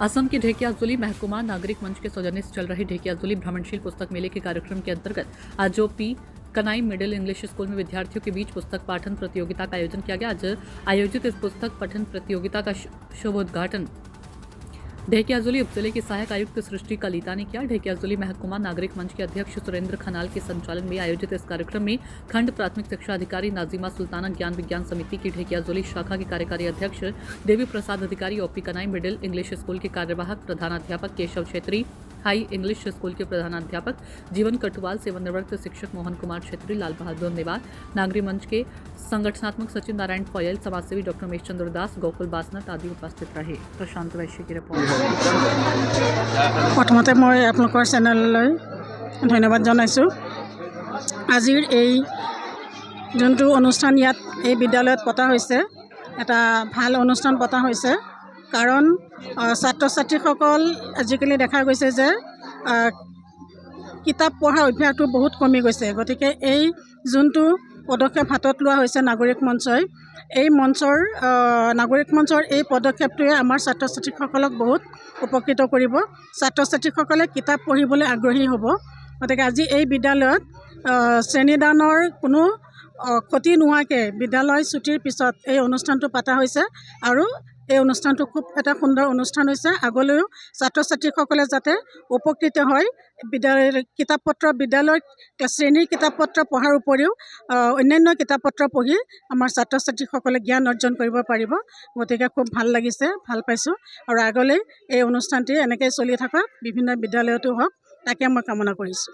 असम के ढेकियाजुली महकुमा नागरिक मंच के सौजन्य से चल रहे ढेकियाजुली भ्रमणशील पुस्तक मेले के कार्यक्रम के अंतर्गत आज OP Kanai middle English school में विद्यार्थियों के बीच पुस्तक पाठन प्रतियोगिता का आयोजन किया गया। आज आयोजित इस पुस्तक पठन प्रतियोगिता का शुभोद्घाटन ढेकियाजुली उपजिले की सहायक आयुक्त सृष्टि कलीता ने किया। ढेकियाजुली महकुमा नागरिक मंच के अध्यक्ष सुरेंद्र खनाल के संचालन में आयोजित इस कार्यक्रम में खंड प्राथमिक शिक्षा अधिकारी नाजिमा सुल्ताना ज्ञान विज्ञान समिति की ढेकियाजुली शाखा के कार्यकारी अध्यक्ष Devi Prasad Adhikari, OP Kanai middle English school के कार्यवाहक प्रधानाध्यापक Keshav Chhetri, high English school के प्रधानाध्यापक जीवन कटुवाल, सेवानिवृत्त शिक्षक मोहन कुमार छेत्री, लाल बहादुर नेवार, नागरिक मंच के संगठनात्मक सचिव नारायण फॉयल, समाजसेवी डॉक्टर उमेश चंद्र दास, गोकुल बासनत आदि उपस्थित रहे। प्रशांत वैश्य की रिपोर्ट। प्रथमते मैं आपलोकर चेनेलলৈ धन्यवाद जनाइছোঁ। আজিৰ এই যোনটো অনুষ্ঠান ইয়াত এই বিদ্যালয়ত পতা হৈছে এটা ভাল অনুষ্ঠান পতা হৈছে, কাৰণ ছাত্ৰ ছাত্ৰীসকল আজিকালি দেখা গৈছে যে কিতাপ পঢ়াৰ অভ্যাসটো বহুত কমি গৈছে। গতিকে এই যোনটো পদক্ষেপ হাতত লোৱা হৈছে নাগৰিক মঞ্চই, এই নাগৰিক মঞ্চৰ এই পদক্ষেপটোৱে আমাৰ ছাত্ৰ ছাত্ৰীসকলক বহুত উপকৃত কৰিব। ছাত্ৰ ছাত্ৰীসকলে কিতাপ পঢ়িবলৈ আগ্ৰহী হ'ব। গতিকে আজি এই বিদ্যালয়ত শ্ৰেণীদানৰ কোনো ক্ষতি নোহোৱাকৈ বিদ্যালয় ছুটিৰ পিছত এই অনুষ্ঠানটো পতা হৈছে, আৰু এই অনুষ্ঠানটো খুব এটা সুন্দৰ অনুষ্ঠান হৈছে। আগলৈও ছাত্ৰ ছাত্ৰীসকলে যাতে উপকৃত হয়, বিদ্যালয়ৰ শ্ৰেণীৰ কিতাপ পত্ৰ পঢ়াৰ উপৰিও অন্যান্য কিতাপ পত্ৰ পঢ়ি আমাৰ ছাত্ৰ ছাত্ৰীসকলে জ্ঞান অৰ্জন কৰিব পাৰিব। গতিকে খুব ভাল লাগিছে, ভাল পাইছোঁ, আৰু আগলৈ এই অনুষ্ঠানটি এনেকৈ চলি থাকক, বিভিন্ন বিদ্যালয়তো হওক, তাকে মই কামনা কৰিছোঁ।